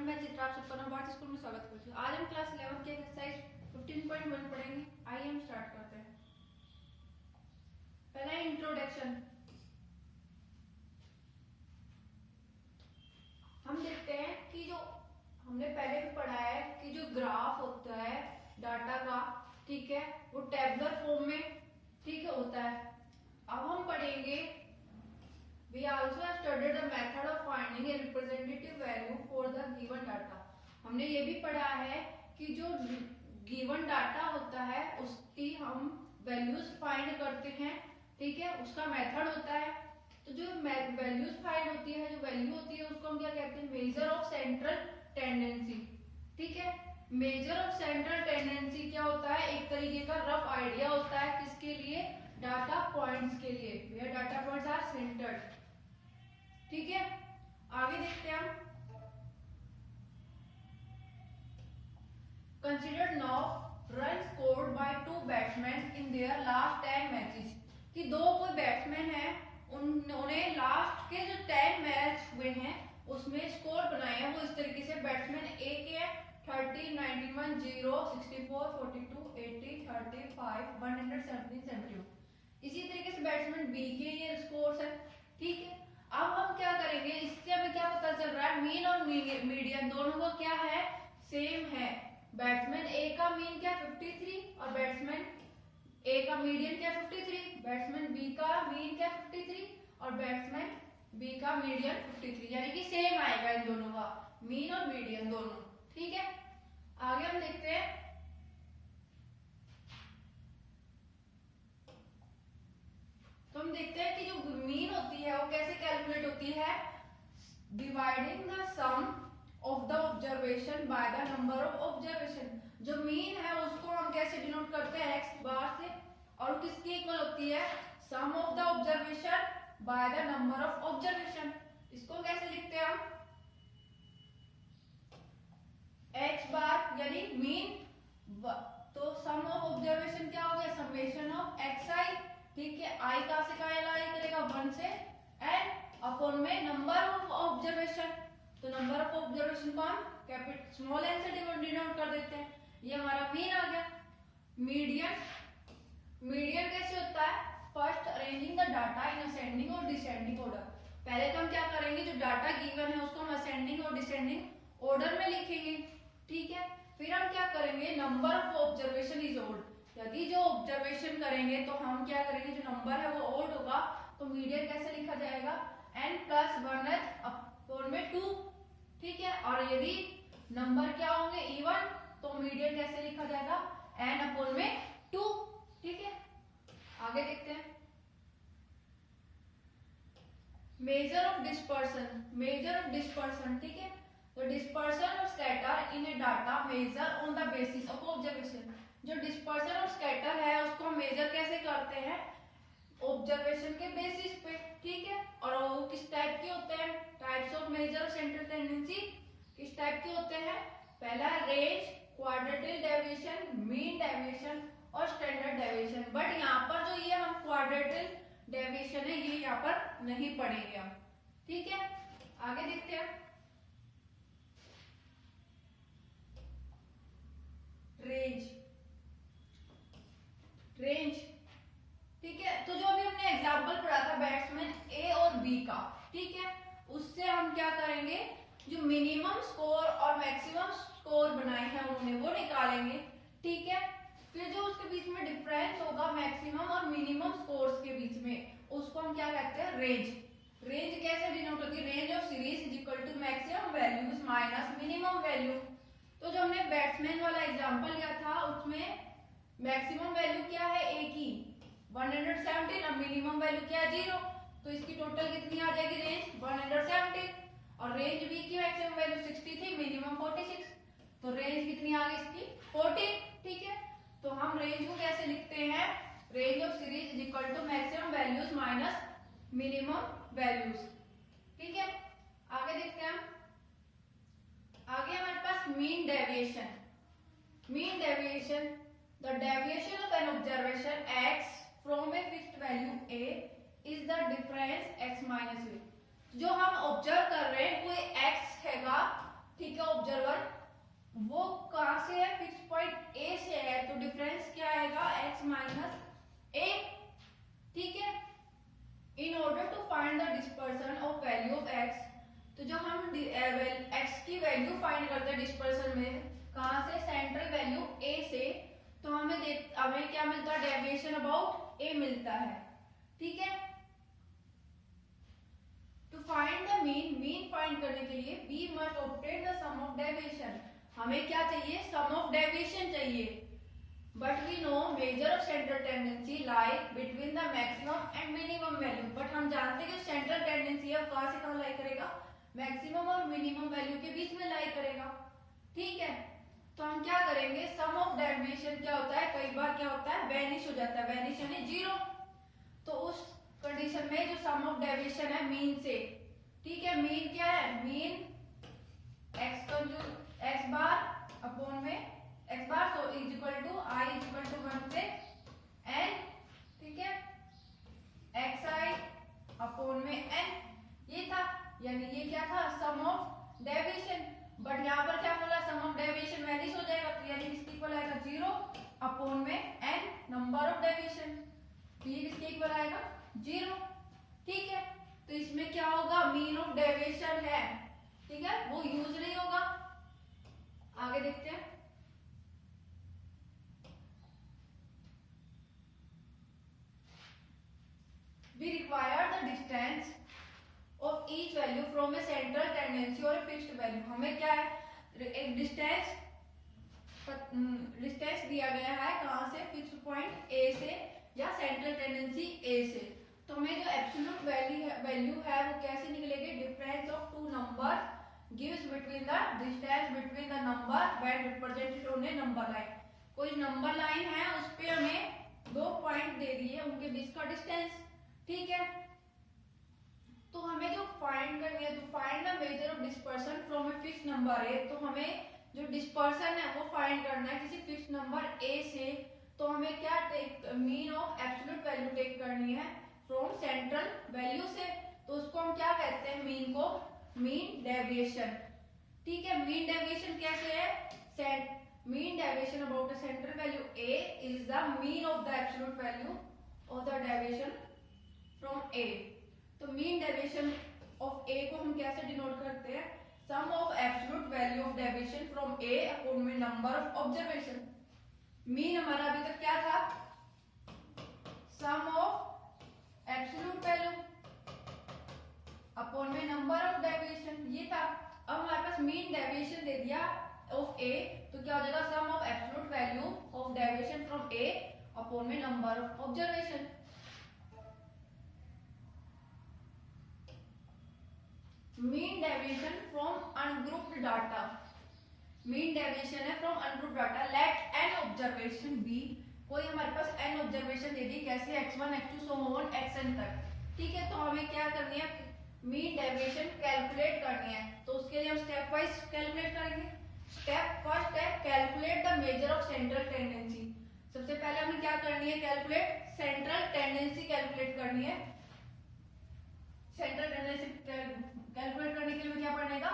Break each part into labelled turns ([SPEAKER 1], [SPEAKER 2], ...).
[SPEAKER 1] Everyone, मैं चित्रा आप सबका भारतीय स्कूल में स्वागत करती हूँ। आज हम क्लास 11 के एक्सरसाइज 15.1 पढ़ेंगे। आइए हम स्टार्ट करते हैं। पहला इंट्रोडक्शन। हम देखते हैं कि जो हमने पहले भी पढ़ा है कि जो ग्राफ होता है डाटा का, ठीक है, वो टेबुलर फॉर्म में, ठीक है, होता है। अब हम पढ़ेंगे We also have studied the method of finding a representative value for the given data. हमने ये भी पढ़ा है कि जो given data होता है उसकी हम values find करते हैं, ठीक है, उसका method होता है। तो जो values find होती है, जो value होती है, उसको हम क्या कहते हैं? Measure of central tendency, ठीक है। Measure of central tendency क्या होता है? एक तरीके का rough idea होता है किसके लिए? डाटा पॉइंट्स के लिए। Where data points are centered, ठीक है। आगे देखते हैं हम। Considered now runs scored by two batsmen in their last 10 matches. कि दो कोई बैट्समैन है, उन्होंने लास्ट के जो 10 मैच हुए हैं उसमें स्कोर बनाए हैं। वो इस तरीके से बैट्समैन ए के 30, 91, 0, 64, 42, 80, 35, 117, 71। इसी तरीके से बैट्समैन बी के ये स्कोर्स है, ठीक है। अब हम क्या करेंगे, इससे हमें क्या पता चल रहा है? मीन और मीडियन दोनों का क्या है? सेम है। बैट्समैन ए का मीन क्या 53 और बैट्समैन ए का मीडियन क्या 53, बैट्समैन बी का मीन क्या 53 और बैट्समैन बी का मीडियन 53, यानी कि सेम आएगा इन दोनों का मीन और मीडियन दोनों, ठीक है। आगे हम देखते हैं। तो हम देखते हैं कि जो मीन होती है वो कैसे कैलकुलेट होती है? Dividing the sum of the observation by the number of observation. जो मीन है उसको हम कैसे डिनोट करते हैं? एक्स बार से, और किसकी इक्वल होती है? Sum of the observation by the number of observation. इसको कैसे लिखते हैं हम? एक्स बार यानी मीन, तो सम ऑफ ऑब्जर्वेशन क्या हो गया? समेशन ऑफ एक्स आई, ठीक है। आई कहां से आई करेगा? 1 से, एंड अपॉन में नंबर ऑफ ऑब्जर्वेशन। तो नंबर ऑफ ऑब्जर्वेशन को हम कैपिटल स्मॉल एन से डिनोट कर देते हैं। ये हमारा मीन आ गया। मीडियन, मीडियन कैसे होता है? First arranging the data in ascending और डिसेंडिंग ऑर्डर। पहले तो हम क्या करेंगे, जो डाटा गिवन है उसको हम असेंडिंग और डिसेंडिंग ऑर्डर में लिखेंगे, ठीक है। फिर हम क्या करेंगे? Number of observation is odd. यदि जो ऑब्जर्वेशन करेंगे तो हम क्या करेंगे, जो नंबर है वो ओड होगा, तो मीडियन कैसे लिखा जाएगा? n प्लस 1 अपॉन में 2, ठीक है। और यदि नंबर क्या होंगे? इवन, तो मीडियन कैसे लिखा जाएगा? n अपॉन में 2, ठीक है। आगे देखते हैं। Measure of dispersion, measure of dispersion, ठीक है। तो डिस्पर्सन और scatter in A data major on the basis of observation. जो डिस्पर्सन और स्कैटर है उसको हम मेजर कैसे करते हैं? ऑब्जर्वेशन के बेसिस पे, ठीक है। और वो किस टाइप के होते हैं? Types of measure central tendency किस टाइप के होते हैं? पहला range, quartile deviation, mean deviation और स्टैंडर्ड डेविएशन। बट यहाँ पर जो ये हम क्वाड्रेटिल डेविएशन है ये यहाँ पर नहीं पढ़ेंगे हम, ठीक है। आगे देखते हैं। रेंज, रेंज, ठीक है। तो जो अभी हमने एग्जांपल पढ़ा था बैट्समैन ए और बी का, ठीक है, उससे हम क्या करेंगे? जो मिनिमम स्कोर और मैक्सिमम स्कोर बनाए हैं उन्होंने वो निकालेंगे, ठीक है। फिर जो उसके बीच में डिफरेंस होगा मैक्सिमम और मिनिमम स्कोर्स के बीच में, उसको हम क्या कहते हैं? रेंज। रेंज कैसे डिनोट होती है? Range of series is equal to maximum values minus minimum value. तो जो हमने बैट्समैन वाला एग्जांपल लिया था उसमें मैक्सिमम वैल्यू क्या है? ए की 117 और मिनिमम वैल्यू क्या है? 0। तो इसकी टोटल कितनी आ जाएगी? रेंज 117। और रेंज बी की मैक्सिमम वैल्यू 60 थी, मिनिमम 46, तो रेंज कितनी आ गई इसकी? 40, ठीक है। तो हम रेंज को कैसे लिखते हैं? Range of series is equal to maximum values minus minimum values, ठीक है। आगे देखते हैं हम। आगे हमारे पास mean deviation. Mean deviation, the deviation of n observation x from a fixed value a is the difference x minus a। जो हम ऑब्जर्व कर रहे हैं कोई x हैगा, ठीक है, ऑब्जर्वर वो कहाँ से है, फिक्स पॉइंट ए से है, तो डिफरेंस क्या आएगा, x माइनस ए। ठीक है, in order to find the dispersion of value of x, तो जब हम x की वैल्यू फाइंड करते हैं डिस्पर्सन में, कहाँ से, सेंट्रल वैल्यू a से, तो हमें क्या मिलता है, डेविएशन अबाउट a मिलता है। ठीक है, to find the mean find करने के लिए we must obtain the sum of deviation, हमें क्या चाहिए, सम ऑफ डेविएशन चाहिए। But we know measure of central tendency lie between the maximum and minimum value, but हम जानते हैं कि सेंट्रल टेंडेंसी है कहाँ से कहाँ लाई करेगा, मैक्सिमम और मिनिमम वैल्यू के बीच में लाई करेगा। ठीक है, तो हम क्या करेंगे, सम ऑफ डेविएशन क्या होता है, कई बार क्या होता है, वैनिश हो जाता है, वैनिश यानी जीरो, तो उस कंडीशन में जो सम ऑफ डेविएशन है मीन से, ठीक है, मीन क्या है, मीन एक्स बार अपॉन में x bar, so is equal to i is equal to 1 से n, ठीक है, एक्स आई अपॉन में n, ये था, यानी ये क्या था, सम ऑफ डेविएशन। बट यहाँ पर क्या बोला, सम ऑफ डेविएशन वैनिश हो जाएगा, तो यानी किसके इक्वल आएगा, 0 अपॉन में n नंबर ऑफ डेविएशन, तो ये किसके इक्वल आएगा, 0। ठीक है, तो इसमें क्या होगा, मीन ऑफ डेविएशन है, ठीक है, वो यूज नहीं होगा। आगे देखते हैं, we require the distance of each value from a central tendency or a fixed value, हमें क्या है, एक डिस्टेंस दिया गया है, कहाँ से, फिक्स्ड पॉइंट ए से या सेंट्रल टेंडेंसी ए से, तो हमें जो एब्सोल्यूट वैल्यू है वो कैसे निकलेगी, difference of two number gives between the distance between the number when represented on a number line, कोई नंबर लाइन है उस पे हमें दो पॉइंट दे दिए, उनके बीच का डिस्टेंस। ठीक है, तो हमें जो फाइंड करनी है, तो find the measure of dispersion from a fixed number A, तो हमें जो डिस्पर्सन है वो फाइंड करना है किसी फिक्स्ड नंबर ए से, तो हमें क्या take, mean of absolute value take करनी है फ्रॉम सेंट्रल वैल्यू से, तो उसको हम क्या कहते हैं, मीन को मीन डेविएशन। ठीक है, मीन डेविएशन कैसे है, mean deviation about the central value a is the mean of the absolute value of the deviation from a, तो मीन डेविएशन ऑफ ए को हम कैसे डिनोट करते हैं, sum of absolute value of deviation from a upon में number of observation. Mean हमारा अभी तक क्या था, sum of absolute value upon में नंबर ऑफ डेविएशन, ये था। अब हमारे पास मीन डेविएशन दे दिया ऑफ ए, तो क्या हो जाएगा, sum of absolute value of deviation from a upon में number of observation. Mean deviation from ungrouped data, mean deviation है from ungrouped data, let n observation be, कोई हमारे पास एन ऑब्जर्वेशन दे दी, कैसे x1 x2 so on xn तक। ठीक है, तो हमें क्या करनी है, मीन डेविएशन कैलकुलेट करनी है, तो उसके लिए हम स्टेप वाइज कैलकुलेट करेंगे। स्टेप फर्स्ट है calculate the major of central tendency, सबसे पहले हमें क्या करनी है, कैलकुलेट सेंट्रल टेंडेंसी कैलकुलेट करनी है। सेंट्रल टेंडेंसी कैलकुलेट करने के लिए क्या पड़ेगा,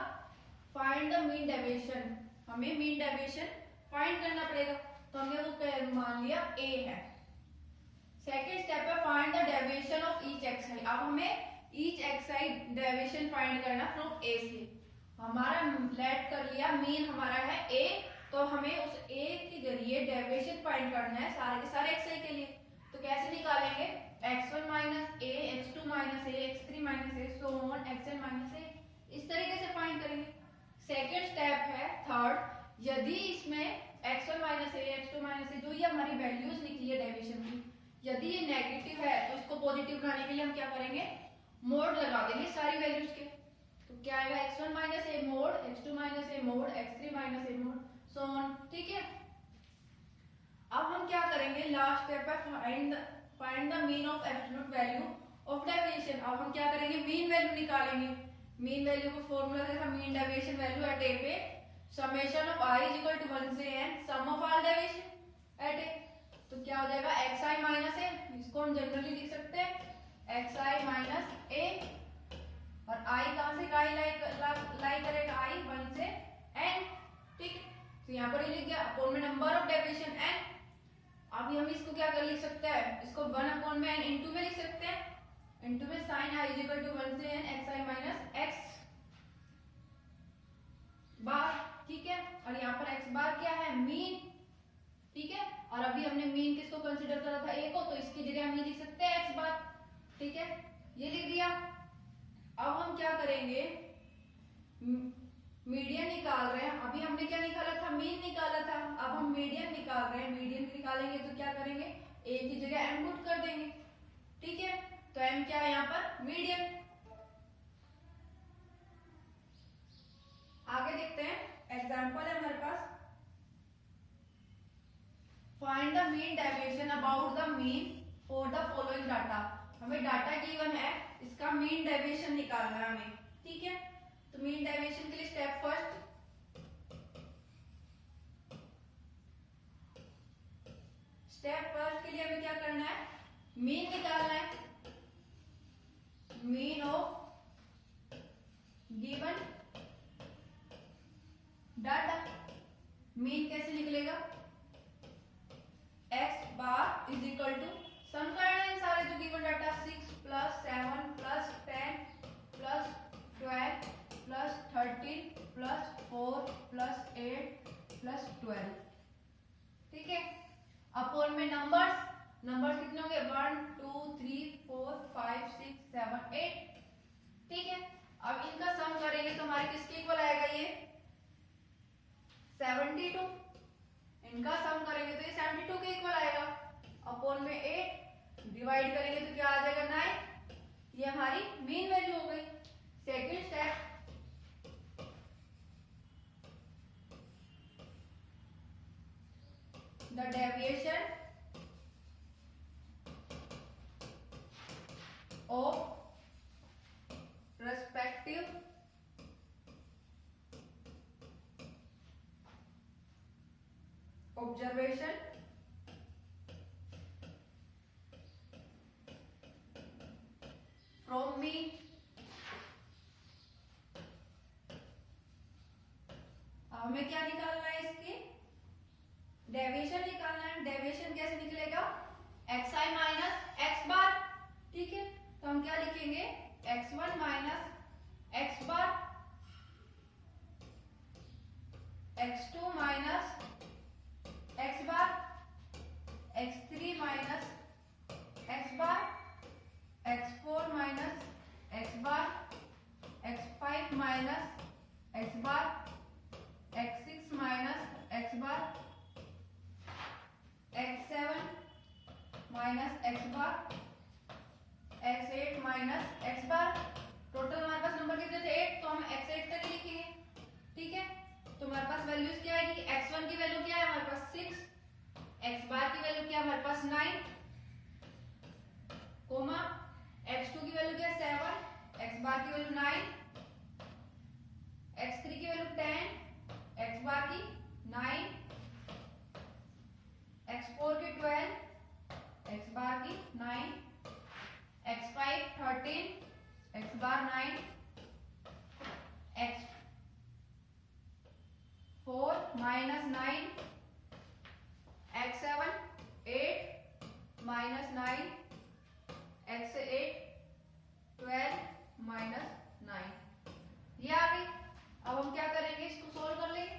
[SPEAKER 1] फाइंड द मीन डेविएशन, हमें मीन डेविएशन फाइंड करना पड़ेगा, तो हमने वो मान लिया a है। सेकंड स्टेप है find the deviation of each xi, अब हमें ईच xi डेविएशन फाइंड करना फ्रॉम a से, हमारा लेट कर लिया मीन हमारा है a, तो हमें उस a के जरिए डेविएशन फाइंड करना है सारे के सारे xi के लिए, तो कैसे निकालेंगे, x1 minus a, x2 minus a, x3 minus a, so on xn minus a, इस तरीके से फाइंड करेंगे। सेकेंड स्टेप है थर्ड, यदि इसमें x1 minus a, x2 minus a, जो ये हमारी वैल्यूज निकली है डेविएशन की, यदि ये नेगेटिव है तो इसको पॉजिटिव बनाने के लिए हम क्या करेंगे, मोड लगा देंगे सारी वैल्यूज के, तो क्या आएगा, x1 minus a mod, x2 minus a mod, x3 minus a mod, so on. ठीक है, अब हम क्या करेंगे, लास्ट स्टेप है find the mean of absolute value of deviation. अब हम क्या करेंगे, मीन वैल्यू निकालेंगे। मीन वैल्यू का फॉर्मूला था mean deviation value at a पे summation of i is equal to 1 से n sum of all deviation at a, तो क्या हो जाएगा xi माइनस a, इसको हम जनरली लिख सकते हैं xi माइनस a, और i कहां से लाई करेगा, i 1 से यहाँ पर ये लिख दिया अपॉन में नंबर ऑफ डेविएशन n। अभी हम इसको क्या कर लिख सकते हैं, इसको 1 अपॉन में n इंटू में लिख सकते हैं, इंटू में sin i इक्वल टू 1 से n xi minus x bar, ठीक है। और यहाँ पर x बार क्या है, मीन, ठीक है। और अभी हमने मीन किसको कंसीडर करा था, a को, तो इसकी जगह हम ये लिख सकते हैं x बार, ठीक है, ये लिख दिया। अब हम क्या करेंगे, मीडियन निकाल रहे हैं। अभी हमने क्या निकाला था, मीन निकाला था, अब हम मीडियन निकाल रहे हैं। मीडियन निकालेंगे तो क्या करेंगे, a की जगह m पुट कर देंगे, ठीक है। तो m क्या है यहाँ पर, मीडियन। आगे देखते हैं, एग्जाम्पल है हमारे पास, find the mean deviation about the mean for the following data. हमें डाटा गिवन है, इसका मीन डेविएशन निकालना है हमें, ठीक है। तो मीन डेविएशन के लिए स्टेप फर्स्ट, के लिए हमें क्या करना है, मीन निकालना है, mean of given data. Mean कैसे निकलेगा, x bar is equal to, sum करना है इन सारे जो given data, 6 plus 7 plus 10 plus 12 plus 13 plus 4 plus 8 plus 12, ठीक है। अपॉन में नंबर्स, नंबर्स कितने होंगे, 1 2 3 4 5 6 7 8, ठीक है। अब इनका सम करेंगे तो हमारे किसके इक्वल आएगा, ये 72। इनका सम करेंगे तो ये 72 के इक्वल आएगा। अपॉन में 8 डिवाइड करेंगे तो क्या आ जाएगा, 9। ये हमारी मीन वैल्यू हो गई। Second step, the deviation of respective observation from mean. हमें क्या निकालना है, इसकी डेविएशन निकालना है। डेविएशन कैसे निकलेगा, xi माइनस x बार, ठीक है। तो हम क्या लिखेंगे, x1 माइनस x बार, x2 माइनस x बार, x3 माइनस x बार, x4 माइनस x बार, x5 माइनस x बार, x6 माइनस x बार, x7 माइनस x बार, x8 माइनस x बार। टोटल हमारे पास नंबर कितने थे, 8, तो हम x8 तक ही लिखेंगे, ठीक है। तो हमारे पास वैल्यूज क्या आएगी, x1 की वैल्यू क्या है हमारे पास 6, x बार की वैल्यू क्या है हमारे पास 9, कोमा x2 की वैल्यू क्या है 7, x बार की वैल्यू 9, x3 की वैल्यू 10, x बार की 9, x4 की 12, x बार की 9, x5 13, x बार 9, x4 minus 9, x7 8 minus 9, x8 12 minus 9, ये आ गई। अब हम क्या करेंगे, इसको सोल्व कर लेंगे।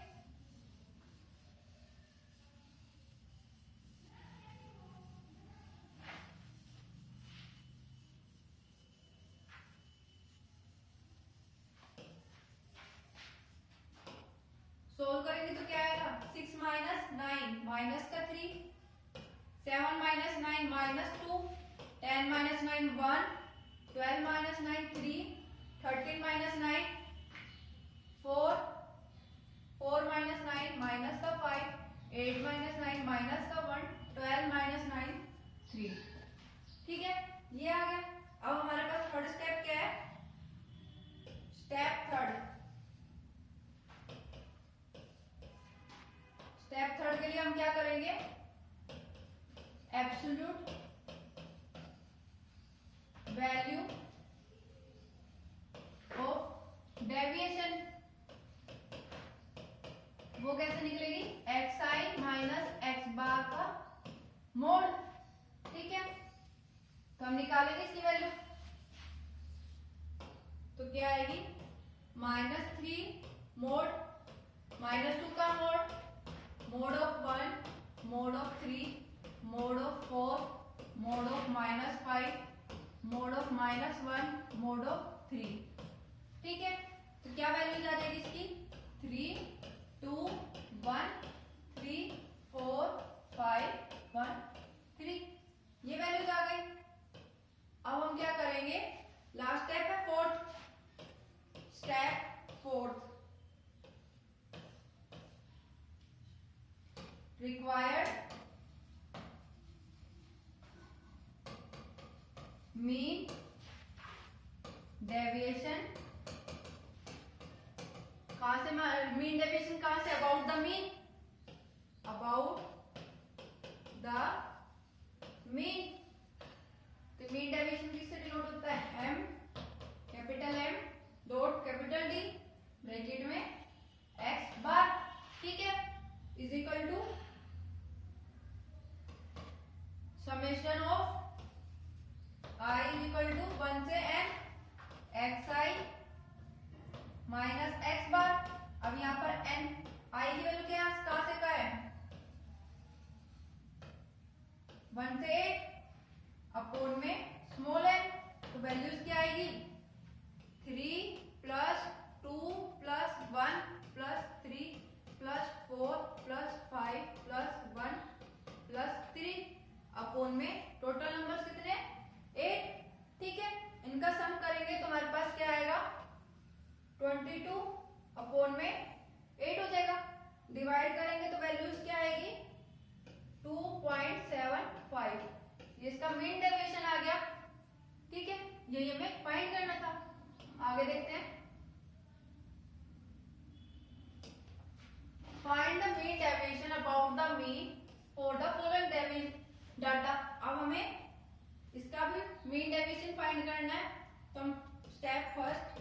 [SPEAKER 1] सोल्व करेंगे तो क्या आएगा, 6 माइनस 9 माइनस का 3, 7 minus 9 minus 2, 10 minus 9 1, 12 minus 9 3, 13 minus 9 4, 4 minus 9 minus का 5, 8 माइनस 9 माइनस का 1, 12 माइनस 9 3, ठीक है, ये आ गया। अब हमारे पास थर्ड स्टेप क्या है, स्टेप थर्ड के लिए हम क्या करेंगे, एब्सोल्यूट वैल्यू ऑफ डेविएशन वो कैसे निकलेगी, xi माइनस x बार का मोड। ठीक है, तो हम निकालेंगे इसकी वैल्यू, तो क्या आएगी -3 मोड -2 का mode, mode of 1, mode of 3, mode of 4, mode of -5, mode of -1, mode of 3। ठीक है, तो क्या वैल्यूज आ जाएगी इसकी, 3 2 1 3 4 5 1 3, ये वैल्यूज आ गई। अब हम क्या करेंगे, लास्ट स्टेप है fourth, step fourth, required mean deviation. कहां से मीन डेविएशन, कहां से, about the mean, about the mean. तो मीन डेविएशन किससे डिनोट होता है, M, capital M dot capital D bracket में एक्स बार। ठीक है, is equal to summation of i is equal to 1 से n xi minus x bar. अब यहाँ पर n i की वैल्यू क्या है, कहां से का है, 1 से 8 अपोन में स्मॉल n, तो वैल्यूज क्या आएगी, 3 plus 2 plus 1 plus 3 plus 4 plus 5 plus 1 plus 3 upon में टोटल नंबर्स कितने, 8। ठीक है, इनका सम करेंगे तो हमारे पास क्या आएगा, 22 अपोन में 8 हो जाएगा। डिवाइड करेंगे तो वैल्यूज क्या आएगी, 2.75, ये इसका मीन डेविएशन आ गया। ठीक है, ये हमें फाइंड करना था। आगे देखते हैं, find the mean deviation about the mean for the following data. अब हमें इसका भी मीन डेविएशन फाइंड करना है, तो हम स्टेप फर्स्ट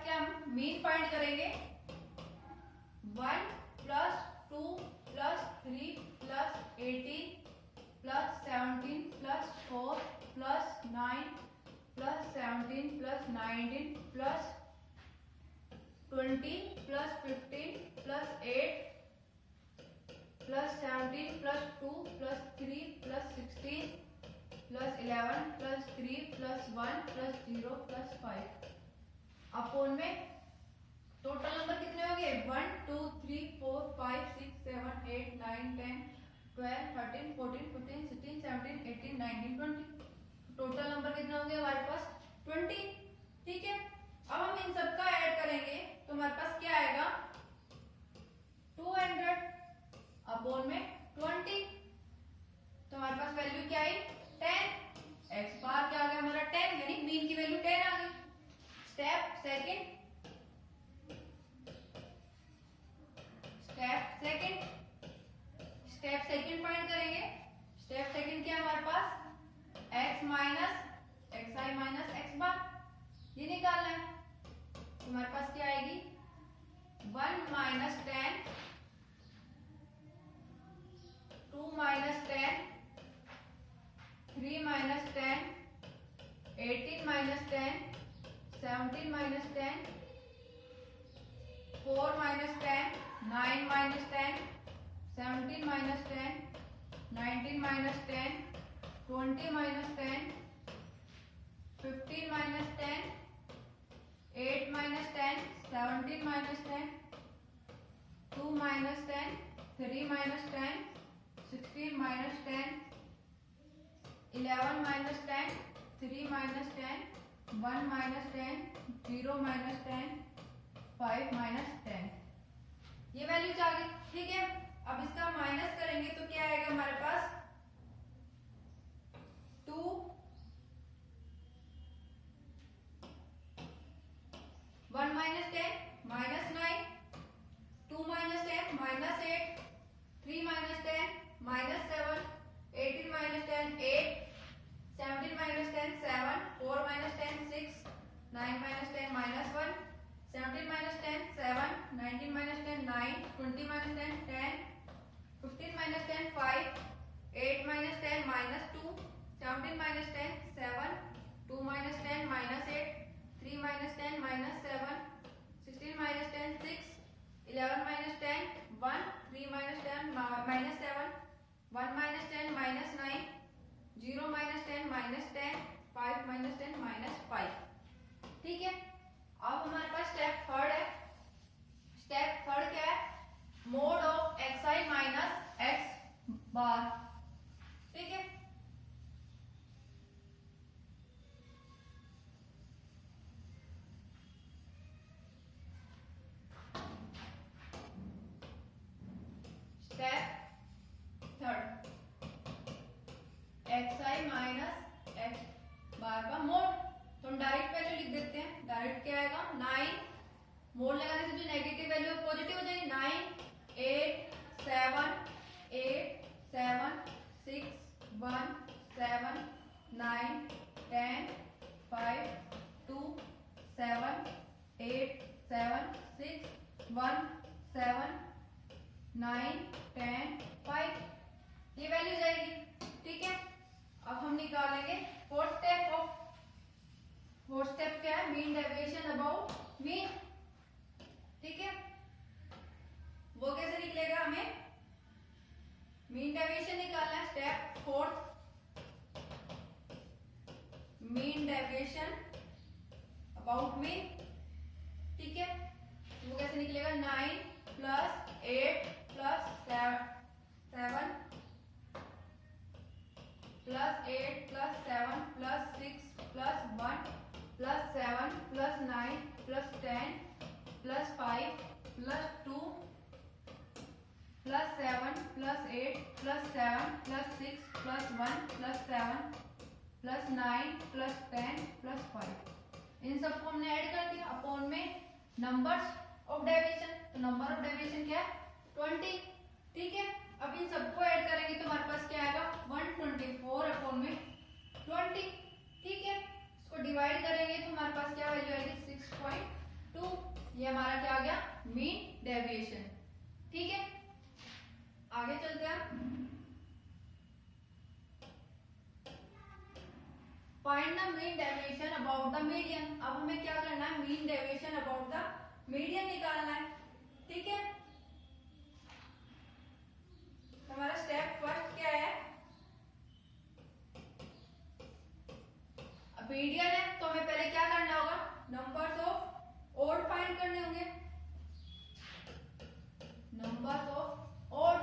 [SPEAKER 1] क्या हम मीन फाइंड करेंगे, 1 plus 2 plus 3 plus 18 plus 17 plus 4 plus 9 plus 17 plus 19 plus 20 plus 15 plus 8 plus 17 plus 2 plus 3 plus 16 plus 11 plus 3 plus 1 plus 0 plus 5 upon में टोटल नंबर कितने हो गए, 1 2 3 4 5 6 7 8 9 10 12 13 14 15 16 17 18 19 20, टोटल नंबर कितने होंगे हमारे पास, 20। ठीक है, अब हम इन सबका ऐड करेंगे तो हमारे पास क्या आएगा, 200 अपोन में 20, तो हमारे पास वैल्यू क्या आई, 10। एक्स बार क्या आ गया हमारा, 10, यानी मीन की वैल्यू 10 आ गई। स्टेप सेकंड फाइंड करेंगे। स्टेप सेकंड क्या है हमारे पास, x minus xi minus x बार, ये निकालना है। तो हमारे पास क्या आएगी, 1 minus 10 2 minus 10 3 minus 10 18 minus 10 17 minus 10 4 minus 10 9 minus 10 17 minus 10 19 minus 10 20 minus 10 15 minus 10 8 minus 10 17 minus 10 2 minus 10 3 minus 10 16 minus 10 11 minus 10 3 minus 10 1 minus 10 0 minus 10 5 minus 10, ये वैल्यूज आ गई। ठीक है, अब इसका माइनस करेंगे तो क्या आएगा हमारे पास, 2 1 minus 10 minus 9 2 minus 10 minus 8 3 minus 10 minus 7 18 minus 10 8 17 minus 10 7 4 minus 10 6 9 minus 10 minus 1 17 19 minus 10 9, 20 minus 10 10, 15 minus 10 5, 8 minus 10 minus 2, 17 minus 10 7, 2 minus 10 minus 8, 3 minus 10 minus 7, 16 minus 10 6, 11 minus 10 1, 3 minus 10 minus 7, 1 minus 10 minus 9, 0 minus 10 minus 10, 5 minus 10 minus 5। ठीक है, अब हमारे पास step third है। Step third क्या है? Mod of x i minus x bar. ठीक है, step third x i minus x bar का मोड। तो हम डायरेक्ट वैल्यू लिख देते हैं। डायरेक्ट क्या आएगा? 9, मोड लगाने से जो नेगेटिव वैल्यू है पॉजिटिव हो जाएगी। 9 8 7 8 7 6 1 7 9 10 5 2 7 8 7 6 1 7 9 10 5, ये वैल्यू जाएगी। ठीक है, अब हम निकालेंगे fourth step of. Fourth step क्या है? Mean deviation about mean. ठीक है, वो कैसे निकलेगा? हमें मीन डेविएशन निकालना है। Step fourth, mean deviation about mean. ठीक है, वो कैसे निकलेगा? 9 plus 8 plus 7 plus 8 plus 7 plus 6 plus 1 plus 7 plus 9 plus 10 plus 5 plus 2 plus 7 plus 8 plus 7 plus 6 plus 1 plus 7 plus 9 plus 10 plus 5। इन सबको हमने ऐड कर दिया अपॉन में नंबर्स ऑफ डेविएशन। तो नंबर ऑफ डेविएशन क्या है? 20। ठीक है, अब इन सबको ऐड करेंगे तो हमारे पास क्या आएगा? 124 अपॉन में 20। ठीक है, इसको डिवाइड करेंगे तो हमारे पास क्या वैल्यू आएगी? 6.2। ये हमारा क्या आ गया? Mean deviation. ठीक है, आगे चलते हैं। Find the mean deviation about the median. अब हमें क्या करना है? Mean deviation about the median निकालना है। ठीक है, हमारा स्टेप फर्स्ट क्या है? मीडियन है तो हमें पहले क्या करना होगा? नंबर्स ऑफ ओड फाइंड करने होंगे। नंबर्स ऑफ ओड,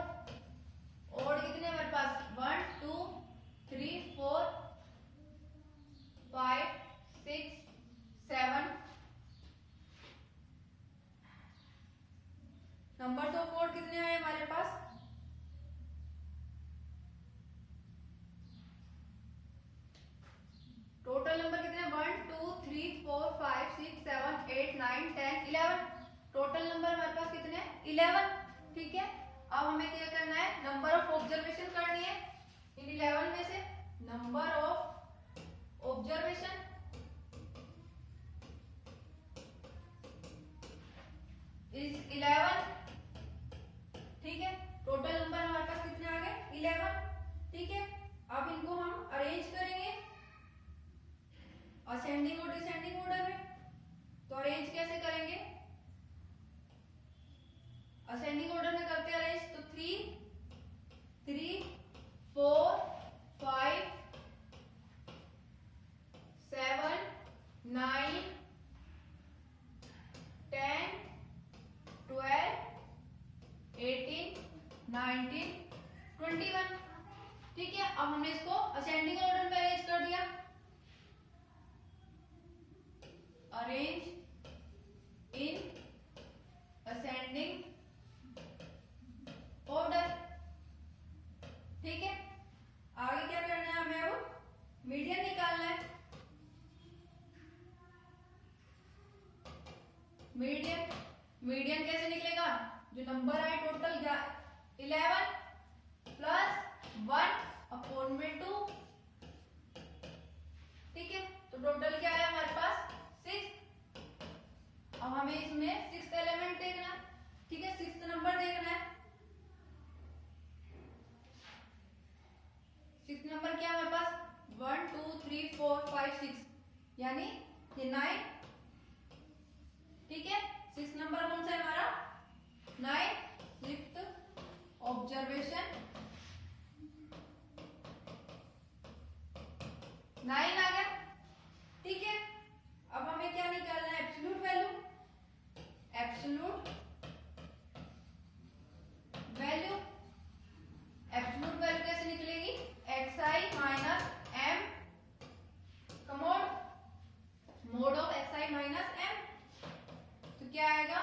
[SPEAKER 1] ओड कितने हमारे पास? 1 2 3 4 5 6 7। नंबर्स ऑफ ओड कितने आए हमारे पास? टोटल नंबर कितने? 1 2 3 4 5 6 7 8 9 10 11। टोटल नंबर हमारे पास कितने? 11। ठीक है, अब हमें क्या करना है? नंबर ऑफ ऑब्जर्वेशन करनी है इन 11 में से। Number of observation is 11। ठीक है, टोटल नंबर हमारे पास कितने आ गए? 11। ठीक है, अब इनको हम अरेंज करेंगे असेंडिंग और डिसेंडिंग ऑर्डर में। तो अरेंज कैसे करेंगे? असेंडिंग ऑर्डर में करते अरेंज तो 3 3 4 5 7 9 10 12 18 19 21। ठीक है, अब हमने इसको असेंडिंग ऑर्डर में अरेंज कर दिया। Arrange in ascending order. ठीक है, आगे क्या करना है हमें? अब मीडियन निकालना है। मीडियन, मीडियन कैसे निकलेगा? जो नंबर आए टोटल 11 प्लस 1 अपॉन में 2। ठीक है, तो टोटल क्या है हमारे पास? 6। अब हमें इसमें 6th एलिमेंट देखना। ठीक है, 6th नंबर देखना है। 6th नंबर क्या हमारे पास 1 2 3 4 5 6 यानी ये 9। ठीक है, 6th नंबर कौन सा है हमारा 9। 6th ऑब्जर्वेशन 9 आ गया। ठीक है, अब हमें क्या निकालना है absolute value. Absolute value absolute value कैसे निकलेगी xi माइनस m का mode of xi minus m। तो क्या आएगा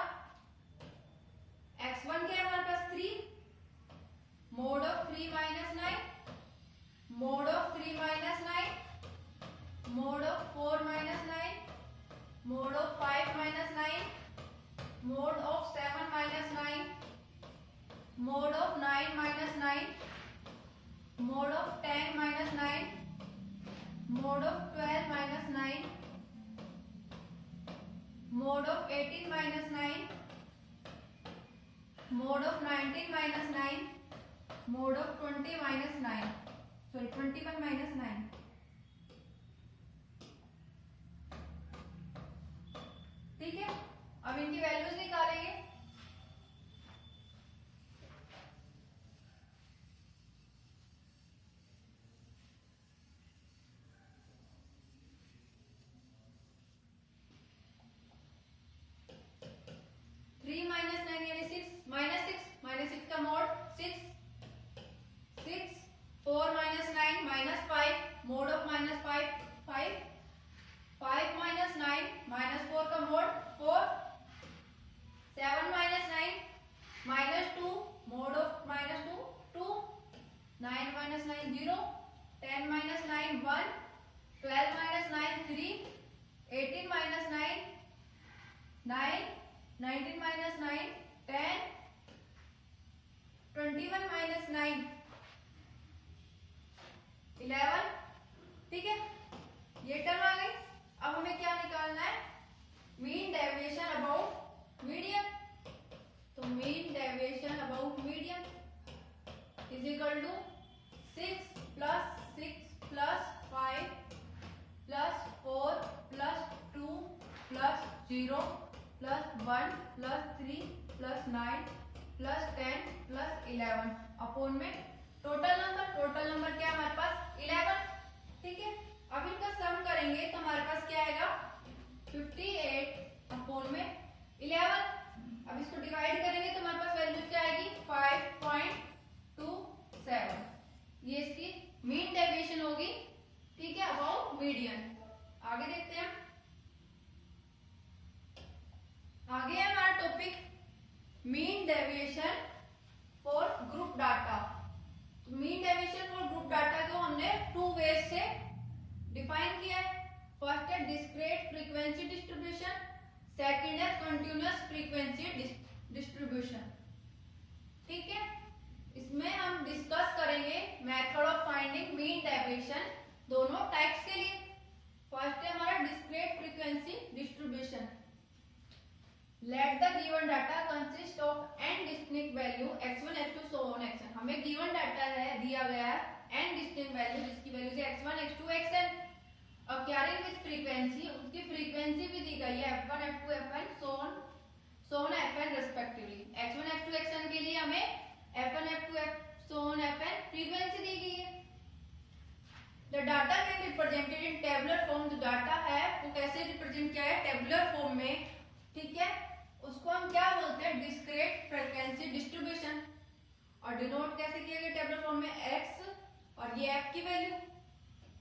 [SPEAKER 1] x1 क्या है हमारे पास 3 mode of 3 minus 9 mode of 3 minus 9 mode of 4 minus 9 mode of 5 minus 9 mode of 7 minus 9 mode of 9 minus 9 mode of 10 minus 9 mode of 12 minus 9 mode of 18 minus 9 mode of 19 minus 9 mode of 20 minus 9 sorry 21 minus 9। ठीक है, अब इनकी values निकालेंगे। Minus 6 का mode 6 4 minus 9 minus 5 mode of minus 5 5 minus 9 minus 4 का mode 4 7 minus 9 minus 2 mode of minus 2 2 9 minus 9 0 10 minus 9 1 12 minus 9 3 18 minus 9 9 19 minus 9 10 21 minus 9 11। ठीक है, ये टर्म आ गई। अब हमें क्या निकालना है मीन डेविएशन अबाउट मीडियन। तो mean deviation about median is equal to 6 plus 6 plus 5 plus 4 plus 2 plus 0 plus 1 plus 3 plus 9 plus 10 plus 11 upon में टोटल नंबर क्या है हमारे पास 11। ठीक है, अब इनका सम करेंगे तो हमारे पास क्या आएगा 58 अपोन में 11। अब इसको डिवाइड करेंगे तो हमारे पास वैल्यू क्या आएगी 5.27। ये इसकी मीन डेविएशन होगी। ठीक है, अबाउट मीडियन। आगे देखते हैं। आगे है हमारा topic mean deviation for group data. तो mean deviation for group data को हमने 2 वेज से डिफाइन किया है। फर्स्ट है डिस्क्रीट फ्रीक्वेंसी डिस्ट्रीब्यूशन, सेकंड है कंटीन्यूअस फ्रीक्वेंसी डिस्ट्रीब्यूशन। ठीक है, इसमें हम डिस्कस करेंगे method of finding mean deviation दोनों टाइप्स के लिए। फर्स्ट है हमारा discrete frequency distribution. Let the given data consist of n distinct value x1 x2 so on xn। हमें given data है दिया गया है n distinct value जिसकी वैल्यू है x1 x2 xn। अब कैरिंग विद फ्रीक्वेंसी, उसकी फ्रीक्वेंसी भी दी गई है f1 f2 fn so on fn respectively. x1 x2 xn के लिए हमें f1 f2 so on fn frequency दी गई है। The data can be represented in tabular form। जो डाटा है वो कैसे रिप्रेजेंट किया है टेबुलर फॉर्म में। ठीक है, उसको हम क्या बोलते हैं डिस्क्रीट फ्रीक्वेंसी डिस्ट्रीब्यूशन। और डिनोट कैसे किया गया टेबुलर फॉर्म में x और ये f की value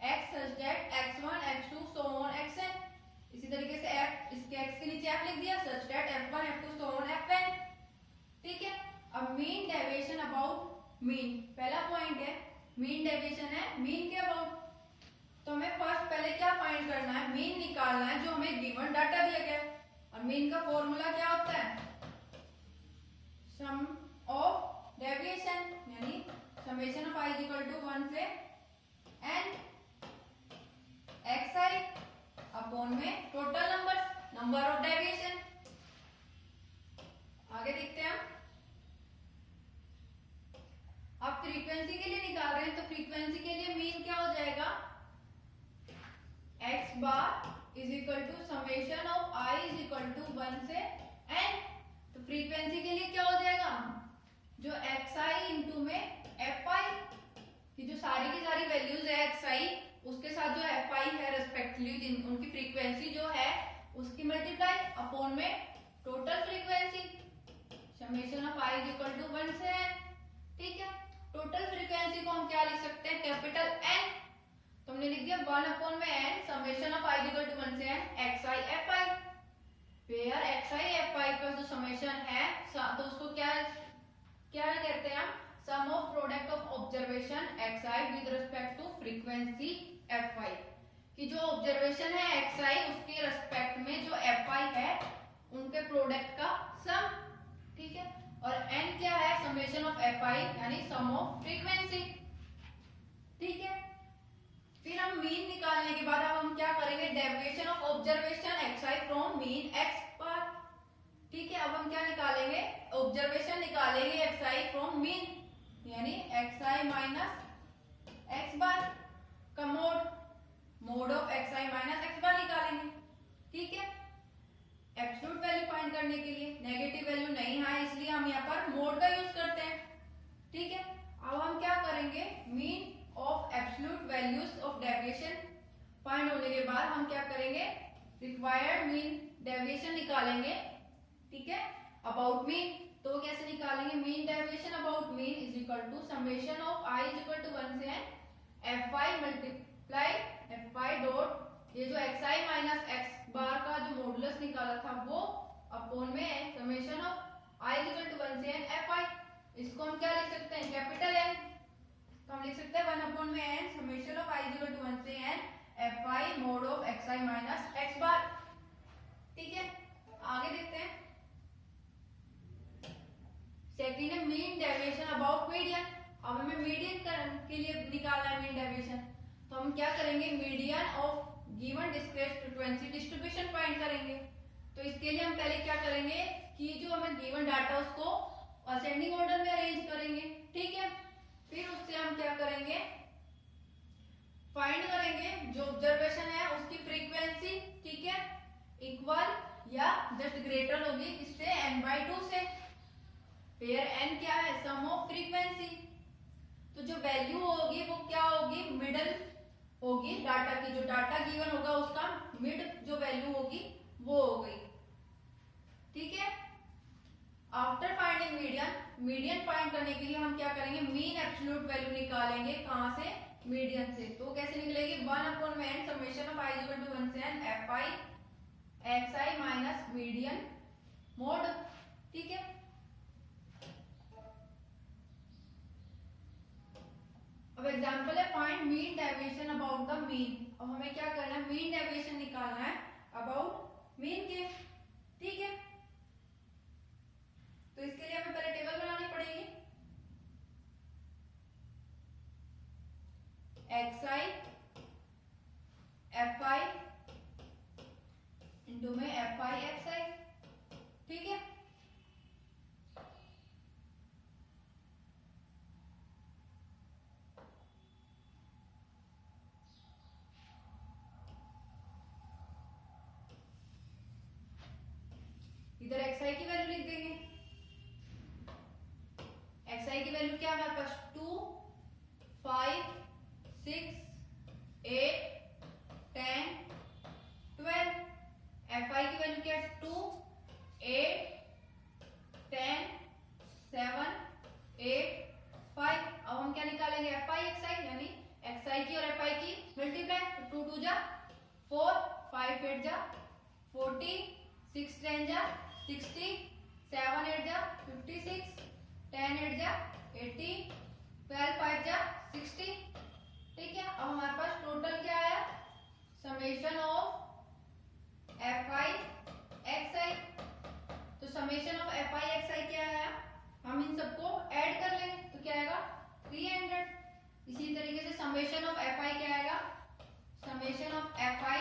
[SPEAKER 1] x such that x1 x2 so on xn। इसी तरीके से f इसके x के नीचे f लिख दिया such that f1 f2 so on fn। ठीक है, अब मीन डेविएशन अबाउट मीन पहला पॉइंट है मीन डेविएशन है मीन के अबाउट। तो हमें फर्स्ट पहले क्या फाइंड करना है मीन निकालना है जो हमें गिवन डाटा दिया गया है। और मीन का फॉर्मूला क्या होता है सम ऑफ डेविएशन यानी summation of i equal to 1 से n xi अपॉन में टोटल नंबर ऑफ डेविएशन। आगे देखते हैं हम। फ्रीक्वेंसी के लिए मीन क्या हो जाएगा, x bar is equal to summation of i is equal to 1 से n। तो फ्रीक्वेंसी के लिए क्या हो जाएगा, जो xi इंटू में fi, ये जो सारी की सारी वैल्यूज है xi उसके साथ जो fi है रेस्पेक्टिवली उनकी फ्रीक्वेंसी जो है उसकी मल्टीप्लाई अपॉन में total frequency, summation of i is equal to 1 से n। ठीक है, टोटल फ्रीक्वेंसी को हम क्या लिख सकते हैं, कैपिटल N। तो हमने लिख दिया 1 अपॉन में n summation of i equal to 1 से n xi fi, where xi fi का जो समेशन है तो उसको क्या क्या कहते हैं हम, sum of product of observation xi with respect to frequency fi, कि जो ऑब्जर्वेशन है xi उसके रिस्पेक्ट में जो fi है उनके प्रोडक्ट का सम। ठीक है, और n क्या है, समेशन ऑफ fi यानी सम ऑफ फ्रीक्वेंसी। ठीक है, फिर हम मीन निकालने के बाद अब हम क्या करेंगे, deviation of observation xi from mean x bar. ठीक है, अब हम क्या निकालेंगे, ऑब्जर्वेशन निकालेंगे xi फ्रॉम मीन, यानी xi माइनस x बार का mode of xi minus x बार निकालेंगे। ठीक है, एब्सोल्यूट वैल्यू फाइंड करने के लिए, नेगेटिव वैल्यू नहीं है इसलिए हम यहाँ पर मोड का यूज करते हैं। ठीक है, अब हम क्या करेंगे, mean of absolute values of deviation find होने के बाद हम क्या करेंगे, रिक्वायर्ड मीन डेविएशन निकालेंगे। ठीक है, अबाउट मीन, तो कैसे निकालेंगे, mean deviation about mean is equal to summation of i is equal to 1 से n fi multiply fi dot ये जो xi माइनस x बार का जो मॉडुलस निकाला था वो अपॉन में summation of i is equal to 1 से n fi, इसको हम क्या लिख सकते हैं, कैपिटल N। तो हम लिख सकते हैं 1 अपॉन में n summation of i is equal to 1 से n fi mod of xi minus x bar. ठीक है, आगे देखते हैं, सेकंड है मीन डेविएशन अबाउट मीडियन। अब हमें मीडियन के लिए निकालना है मीन डेविएशन, तो हम क्या करेंगे, median of given discrete frequency distribution find करेंगे। तो इसके लिए हम पहले क्या करेंगे कि जो हमें गिवन डाटा उसको असेंडिंग ऑर्डर में अरेंज करेंगे। ठीक है, फिर उससे हम क्या करेंगे, फाइंड करेंगे जो ऑब्जर्वेशन है उसकी फ्रीक्वेंसी। ठीक है, इक्वल या जस्ट ग्रेटर होगी इससे n/2 से, वेयर n क्या है, सम ऑफ फ्रीक्वेंसी। तो जो वैल्यू होगी वो क्या होगी, मिडल होगी डाटा की, जो डाटा गिवन होगा उसका मिड जो वैल्यू होगी वो हो गई। ठीक है, after finding median, median find करने के लिए हम क्या करेंगे, मीन एब्सोल्यूट वैल्यू निकालेंगे, कहां से, मीडियन से। तो कैसे निकलेगी, 1 अपॉन में n summation of i is equal to 1 से n fi xi minus median mod. ठीक है, अब एग्जांपल है find mean deviation about the mean. अब हमें क्या करना है, मीन डेविएशन निकालना है अबाउट मीन के। ठीक है, तो इसके लिए हमें पहले टेबल बनानी पड़ेगी, xi fi इंटू में fi xi। ठीक है, इधर xi की वैल्यू लिख देंगे, xi की वैल्यू क्या है हमारे पास, 2 5 6 8 10 12। fi की वैल्यू क्या है, 2 8 10 7 8 5। अब हम क्या निकालेंगे, fi xi, यानी xi की और fi की मल्टीप्लाई, 2 2 जा 4 5 8 जा 40 6 10 जा 60 7 8 जा 56 10 8 जा 80 12 5 जा 60। ठीक है, अब हमारे पास टोटल क्या आया, समेशन ऑफ fi xi। तो समेशन ऑफ fi xi क्या आया, हम इन सबको ऐड कर लेंगे तो क्या आएगा 300। इसी तरीके से समेशन ऑफ fi क्या आएगा, summation of fi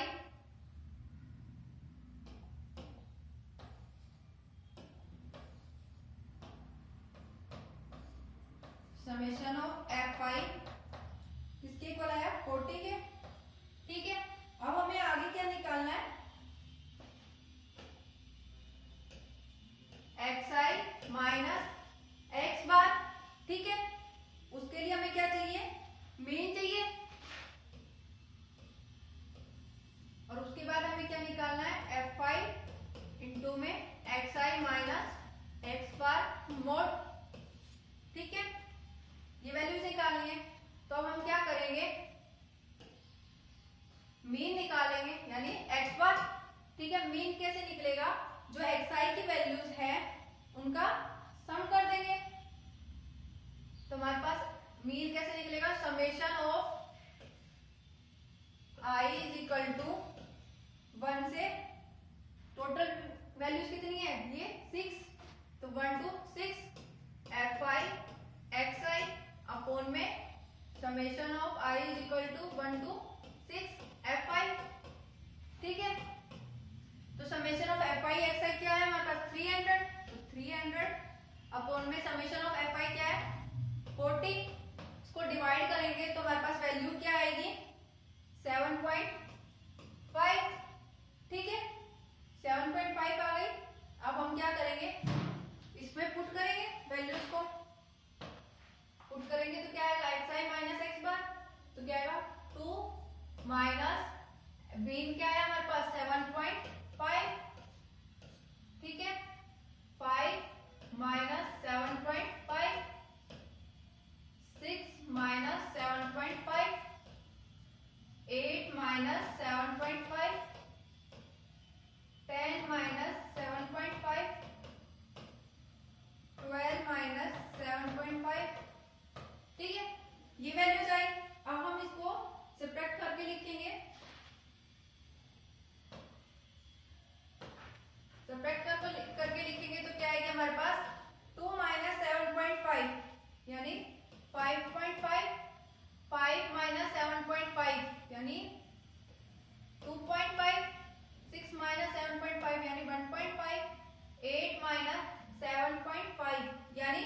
[SPEAKER 1] summation of fi 40 के। ठीक है, अब हमें आगे क्या निकालना है, xi माइनस एक्स बार। ठीक है, उसके लिए हमें क्या चाहिए, मीन चाहिए, और उसके बाद हमें क्या निकालना है, fi इंटू में xi माइनस एक्स बार मोड। ठीक है, ये वैल्यूज निकालनी है। तो अब हम क्या करेंगे, मीन निकालेंगे, यानी एक्स बार। ठीक है, मीन कैसे निकलेगा, जो xi की वैल्यूज है उनका सम कर देंगे। तो हमारे पास मीन कैसे निकलेगा, summation of i is equal to 1 से टोटल वैल्यूज कितनी है, ये 6, तो 1 to 6 fi xi अपॉन में summation of i is equal to 1 to 6 fi। ठीक है, तो समेशन ऑफ fi xi क्या है हमारे पास, 300, तो 300 अपॉन में समेशन ऑफ fi क्या है, 40। इसको डिवाइड करेंगे तो हमारे पास वैल्यू क्या आएगी, 7.5। ठीक है, 7.5 आ गई। अब हम क्या करेंगे, इसमें पुट करेंगे वैल्यूज को, पुट करेंगे तो क्या आएगा, xi माइनस एक्स बार, तो क्या आएगा 2 माइनस बीन क्या है हमारे पास 7.5। ठीक है, 5 minus 7.5, 6 minus 7.5, 8 minus 7.5, 10 minus 7.5, 12 minus 7.5। ठीक है, ये वैल्यूज आई। अब हम इसको सब्ट्रैक्ट करके लिखेंगे, सब्ट्रैक्ट करके लिखेंगे तो क्या आएगा हमारे पास, 2 माइनस 7.5 यानी 5.5, 5 माइनस 7.5 यानी 2.5, 6 माइनस 7.5 यानी 1.5, 8 माइनस 7.5 यानी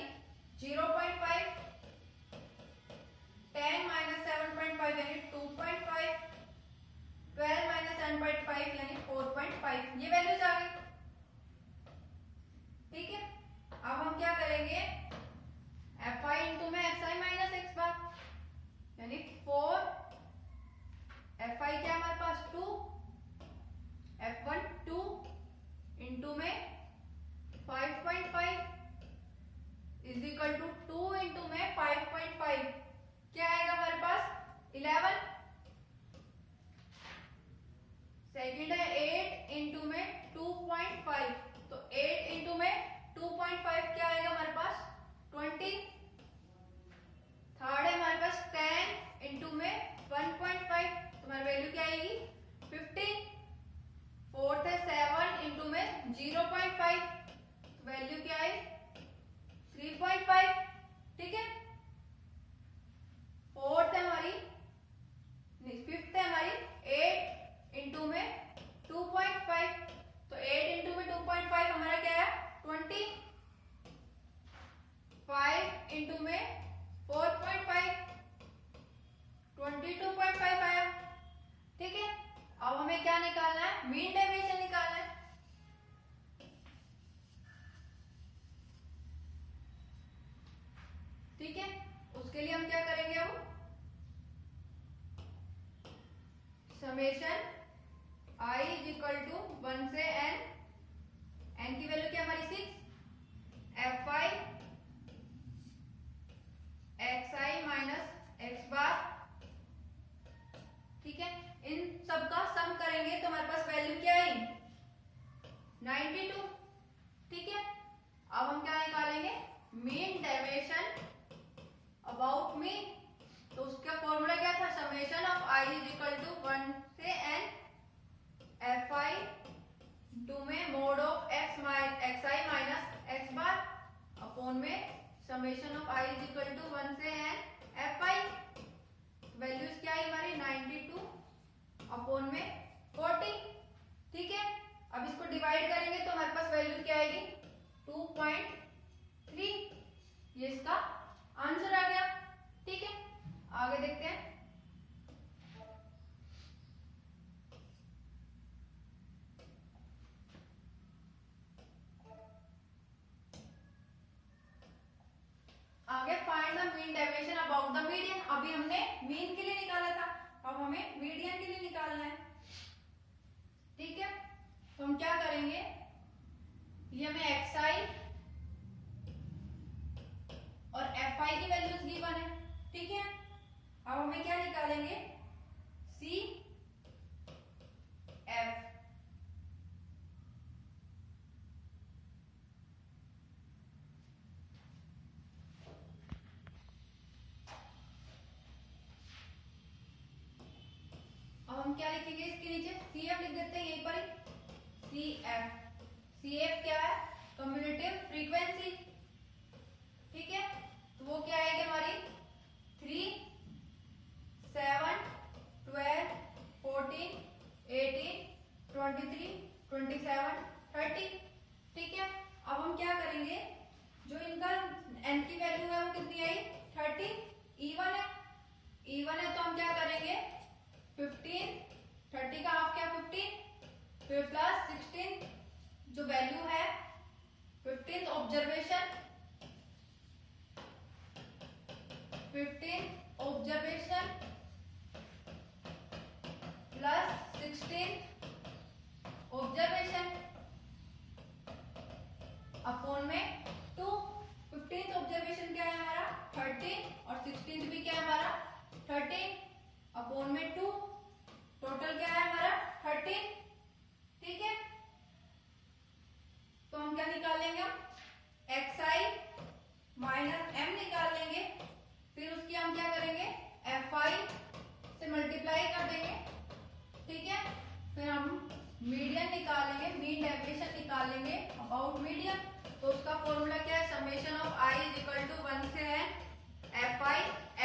[SPEAKER 1] 0.5, 10 माइनस 7.5 यानी 2.5, 12 माइनस 7.5 यानी 4.5। ये वैल्यूज आ गई। ठीक है, अब हम क्या करेंगे, fi इंटू में xi माइनस एक्स बार यानी 4, fi क्या हमारे पास 2, f1 2 इंटू में 5.5 इज इक्वल टू 2 इंटू में 5.5 क्या आएगा हमारे पास 11। सेकंड है 8 इंटू में 2.5, तो 8 इंटू में 2.5 क्या आएगा हमारे पास 20। थर्ड है हमारे पास 10 इंटू में 1.5, तुम्हारी वैल्यू क्या आएगी 15। फोर्थ है 7 इंटू में 0.5, वैल्यू क्या है 3.5। ठीक है, फोर्थ है हमारी, फिफ्थ है हमारी 8 इंटू में 2.5, तो 8 इंटू में 2.5 हमारा क्या है 20। 5 इंटू में 4.5 22.5 आया। ठीक है, अब हमें क्या निकालना है, मीन डेविएशन निकालना है। ठीक है, उसके लिए हम क्या करेंगे, अब summation i is equal to 1 से n की वैल्यू क्या हमारी 6, fi xi minus x bar. ठीक है, इन सब का सम करेंगे तो हमारे पास वैल्यू क्या आई 92। ठीक है, अब हम क्या निकालेंगे, मीन डेविएशन अबाउट मीन, तो उसका फॉर्मूला क्या था, summation of i is equal to 1 से n fi टू में mod of xi minus x bar upon में summation of i is equal to 1 से n fi। वैल्यूज क्या आई हमारी 92 अपॉन में 40। ठीक है, अब इसको डिवाइड करेंगे तो हमारे पास वैल्यू क्या आएगी 2.3, ये इसका आंसर आ गया। ठीक है, आगे देखते हैं। Mean deviation about the median. अभी हमने मीन के लिए निकाला था, अब हमें मीडियन के लिए निकालना है। ठीक है, तो हम क्या करेंगे, ये हमें xi और fi की वैल्यूज गिवन है। ठीक है, अब हमें क्या निकालेंगे, c f। अब हम क्या लिखेंगे इसके नीचे, CF लिख देते हैं यहीं पर ही, CF। CF क्या है, कम्युलेटिव फ्रीक्वेंसी। ठीक है, तो वो क्या आएगी हमारी 3, 7, 12, 14, 18, 23, 27, 30। ठीक है, अब हम क्या करेंगे, जो इनका n की वैल्यू है वो कितनी आई, 30, E1 है, E1 है, तो हम क्या करेंगे 15, 30 का हाफ क्या 15, फिर प्लस 16 जो वैल्यू है 15th observation, 15th observation plus 16 observation upon में 2। 15th ऑब्जर्वेशन क्या है हमारा 13 और 16th भी क्या है हमारा 13 अपॉन में 2, टोटल क्या है हमारा 13। ठीक है, तो हम क्या निकाल लेंगे, xi माइनस m निकाल लेंगे, फिर उसकी हम क्या करेंगे fi से मल्टीप्लाई कर देंगे। ठीक है, फिर हम मीडियन निकालेंगे, मीन डेविएशन निकाल लेंगे अबाउट मीडियन। तो उसका फॉर्मूला क्या है, summation of i is equal to 1 से है fi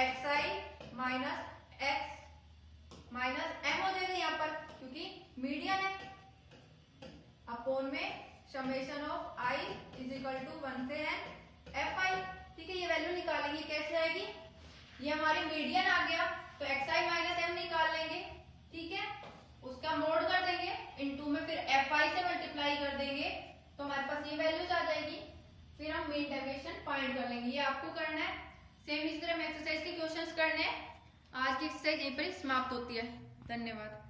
[SPEAKER 1] xi minus x minus m हो जाएगा यहाँ पर क्योंकि मीडियन है, अपॉन में summation of i is equal to 1 से है fi। ठीक है, ये वैल्यू निकालेंगे, कैसे आएगी, ये हमारी मीडियन आ गया, तो xi माइनस m निकाल लेंगे। ठीक है, उसका मोड कर देंगे इनटू में, फिर fi से मल्टीप्लाई कर देंगे, तो हमारे पास ये वैल्यूज आ जाएगी, फिर हम मीन डेविएशन फाइंड कर लेंगे। ये आपको करना है, सेम इस तरह हम एक्सरसाइज के क्वेश्चंस करने हैं। आज की एक्सरसाइज यहीं पर ही समाप्त होती है। धन्यवाद।